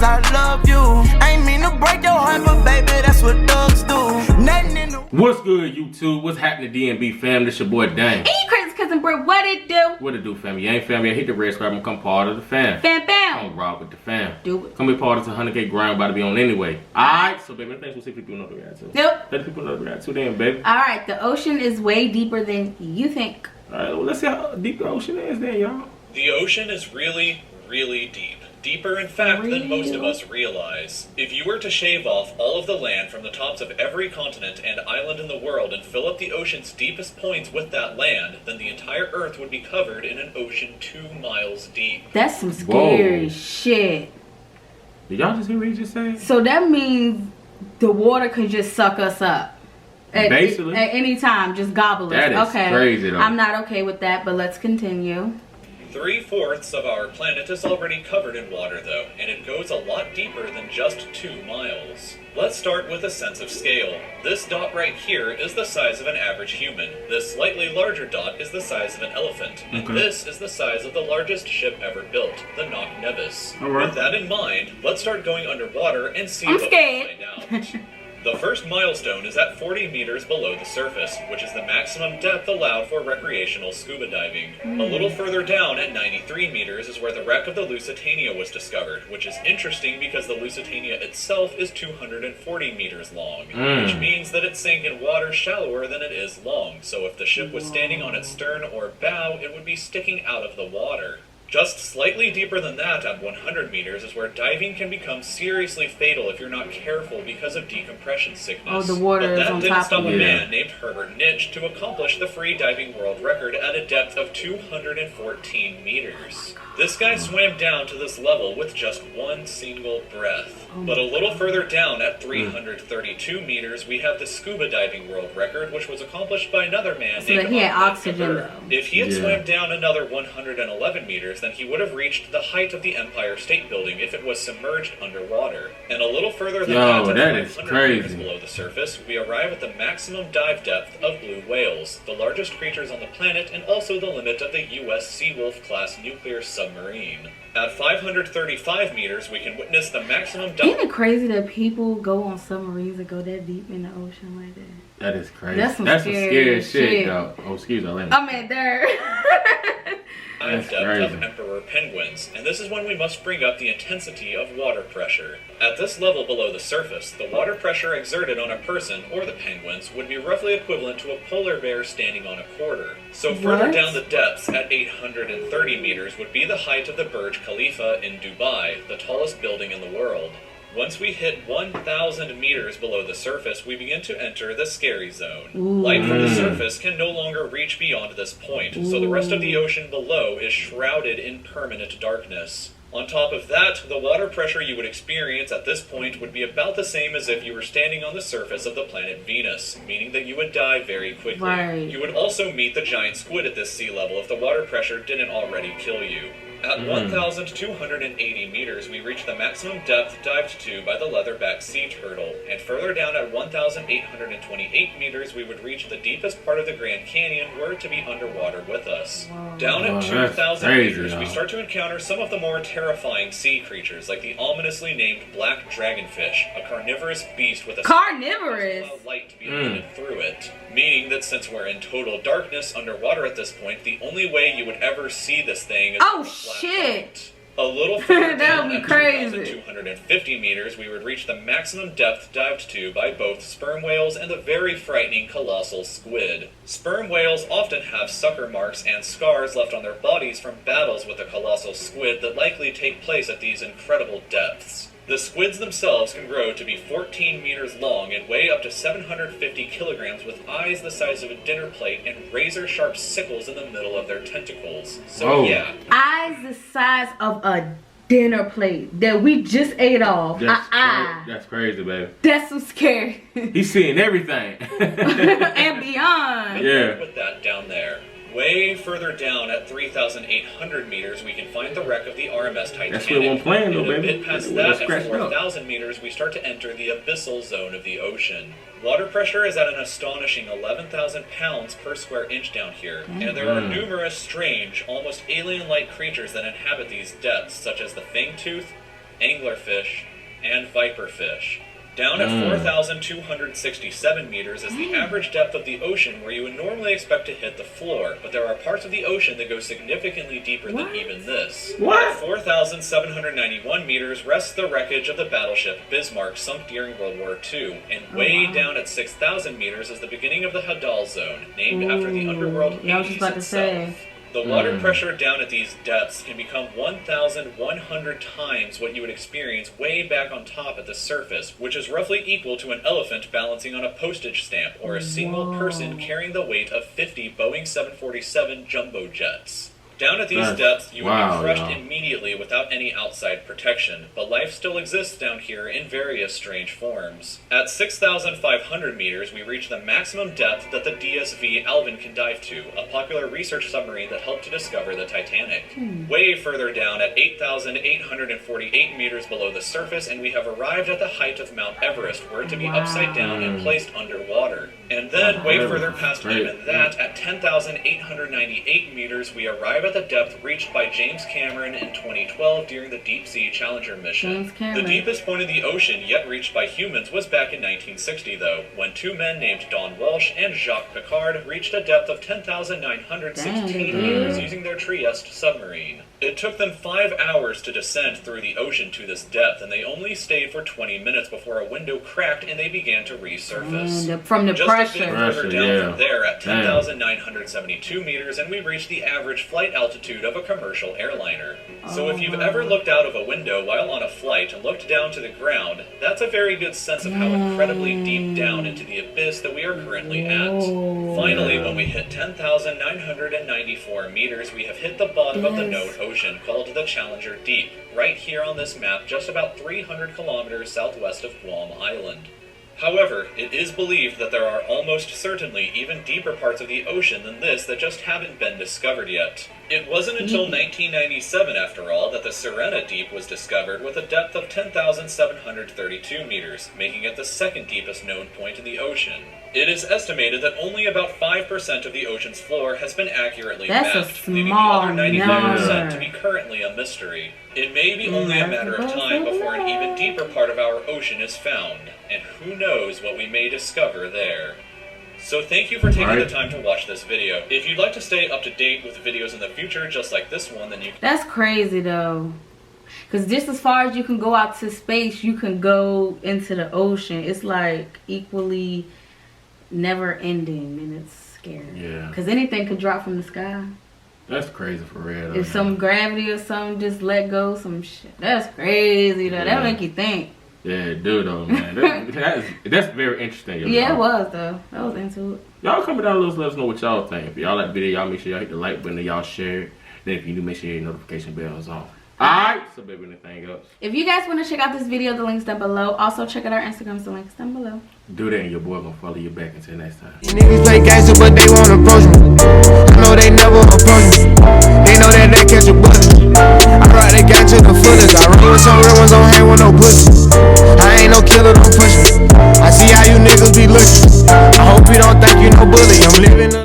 I love you. Ain't mean to break your heart, but baby, that's what thugs do. Nothing in the... What's good, YouTube? What's happening, DMB fam? This your boy Dame. And you crazy cousin Britt, what it do? What it do, fam? You ain't fam yet? Hit the red square and become part of the fam. Fam. Come rock with the fam. Do it. Come be part of the 100K grind about to be on anyway. Alright, so baby, thanks for see people know the react to. Nope. Let the people know the react to then, baby. Alright, the ocean is way deeper than you think. Alright, well, let's see how deep the ocean is then, y'all. The ocean is really, really deep. Deeper, in fact, than most of us realize. If you were to shave off all of the land from the tops of every continent and island in the world and fill up the ocean's deepest points with that land, then the entire Earth would be covered in an ocean 2 miles deep. That's some scary shit. Did y'all just hear what he just said? So that means the water could just suck us up. Basically. At any time, just gobble us. That is crazy, though. I'm not okay with that, but let's continue. 3/4 of our planet is already covered in water, though, and it goes a lot deeper than just 2 miles. Let's start with a sense of scale. This dot right here is the size of an average human. This slightly larger dot is the size of an elephant. And this is the size of the largest ship ever built, the Knock Nevis. Alright. With that in mind, let's start going underwater and see I'm what scared. we find out. The first milestone is at 40 meters below the surface, which is the maximum depth allowed for recreational scuba diving. A little further down at 93 meters is where the wreck of the Lusitania was discovered, which is interesting because the Lusitania itself is 240 meters long, which means that it sank in water shallower than it is long, so if the ship was standing on its stern or bow, it would be sticking out of the water. Just slightly deeper than that, at 100 meters, is where diving can become seriously fatal if you're not careful because of decompression sickness. Oh, the water is on top of But that didn't stop it. a man named Herbert Nitsch to accomplish the free diving world record at a depth of 214 meters. This guy swam down to this level with just one single breath. But a little further down at 332 meters, we have the scuba diving world record, which was accomplished by another man So named that he had Ahmed oxygen, Kabir. though. If he had swam down another 111 meters, then he would have reached the height of the Empire State Building if it was submerged underwater. And a little further than that, at 500 meters below the surface, we arrive at the maximum dive depth of blue whales, the largest creatures on the planet and also the limit of the U.S. Seawolf-class nuclear submarine. At 535 meters, we can witness the maximum dive... Ain't it crazy that people go on submarines that go that deep in the ocean like that? That is crazy. That's some scary scary shit, though. Oh, excuse me. I mean, there. Dive depth of emperor penguins, and this is when we must bring up the intensity of water pressure. At this level below the surface, the water pressure exerted on a person, or the penguins, would be roughly equivalent to a polar bear standing on a quarter. So further down the depths, at 830 meters, would be the height of the Burj Khalifa in Dubai, the tallest building in the world. Once we hit 1,000 meters below the surface, we begin to enter the scary zone. Light from the surface can no longer reach beyond this point, so the rest of the ocean below is shrouded in permanent darkness. On top of that, the water pressure you would experience at this point would be about the same as if you were standing on the surface of the planet Venus, meaning that you would die very quickly. Right. You would also meet the giant squid at this sea level if the water pressure didn't already kill you. At 1,280 meters, we reach the maximum depth dived to by the leatherback sea turtle, and further down at 1,828 meters, we would reach the deepest part of the Grand Canyon were it to be underwater with us. Down at 2,000 meters, we start to encounter some of the more terrifying sea creatures, like the ominously named black dragonfish, a carnivorous beast with a light to be emitted through it. Meaning that since we're in total darkness underwater at this point, the only way you would ever see this thing is shit. A little further That down would be at crazy. 2,250 meters, we would reach the maximum depth dived to by both sperm whales and the very frightening colossal squid. Sperm whales often have sucker marks and scars left on their bodies from battles with the colossal squid that likely take place at these incredible depths. The squids themselves can grow to be 14 meters long and weigh up to 750 kilograms with eyes the size of a dinner plate and razor-sharp sickles in the middle of their tentacles. So yeah. Eyes the size of a dinner plate that we just ate off. That's crazy, baby. That's so scary. He's seeing everything. And beyond. Yeah. Put that down there. Way further down at 3,800 meters, we can find the wreck of the RMS Titanic. That's what we're playing, though, baby. A bit past that, at 4,000 meters, we start to enter the abyssal zone of the ocean. Water pressure is at an astonishing 11,000 pounds per square inch down here, and there are numerous strange, almost alien-like creatures that inhabit these depths, such as the fangtooth, anglerfish, and viperfish. Down at 4,267 meters is the average depth of the ocean where you would normally expect to hit the floor, but there are parts of the ocean that go significantly deeper than even this. What? 4,791 meters rests the wreckage of the battleship Bismarck sunk during World War II, and way down at 6,000 meters is the beginning of the Hadal Zone, named after the underworld Hades itself. The water pressure down at these depths can become 1,100 times what you would experience way back on top at the surface, which is roughly equal to an elephant balancing on a postage stamp or a single person carrying the weight of 50 Boeing 747 jumbo jets. Down at these depths, you would be crushed immediately without any outside protection, but life still exists down here in various strange forms. At 6,500 meters, we reach the maximum depth that the DSV Alvin can dive to, a popular research submarine that helped to discover the Titanic. Way further down, at 8,848 meters below the surface, and we have arrived at the height of Mount Everest, where to be upside down and placed underwater. And then, way further past even that, at 10,898 meters, we arrive at the depth reached by James Cameron in 2012 during the Deep Sea Challenger mission. The deepest point in the ocean yet reached by humans was back in 1960, though, when two men named Don Walsh and Jacques Piccard reached a depth of 10,916 meters using their Trieste submarine. It took them 5 hours to descend through the ocean to this depth, and they only stayed for 20 minutes before a window cracked and they began to resurface. From the Just pressure. a bit further down from there at 10,972 meters, and we reached the average flight altitude of a commercial airliner. So if you've ever looked out of a window while on a flight and looked down to the ground, that's a very good sense of how incredibly deep down into the abyss that we are currently at. Finally, when we hit 10,994 meters, we have hit the bottom of the known ocean called the Challenger Deep, right here on this map, just about 300 kilometers southwest of Guam Island. However, it is believed that there are almost certainly even deeper parts of the ocean than this that just haven't been discovered yet. It wasn't until 1997, after all, that the Sirena Deep was discovered with a depth of 10,732 meters, making it the second deepest known point in the ocean. It is estimated that only about 5% of the ocean's floor has been accurately mapped, leaving the other 95% to be currently a mystery. It may be only a matter of time before an even deeper part of our ocean is found, and who knows what we may discover there. So thank you for taking the time to watch this video. If you'd like to stay up to date with videos in the future just like this one, then you can... That's crazy though. Because just as far as you can go out to space, you can go into the ocean. It's like equally never ending, and it's scary. Yeah. Because anything could drop from the sky. That's crazy for real. Though, if some gravity or something just let go, some shit. That's crazy though. That'll make you think. Yeah, it do though, man. That's very interesting. Yeah, it was though. I was into it. Y'all comment down below, let us know what y'all think. If y'all like the video, y'all make sure y'all hit the like button and y'all share it. Then if you do, make sure your notification bell is on. Alright, so baby, anything else? If you guys want to check out this video, the link's down below. Also check out our Instagrams, the link's down below. Do that and your boy gonna follow you back until next time. Niggas play gangster, but they won't approach me. I know they never approach me.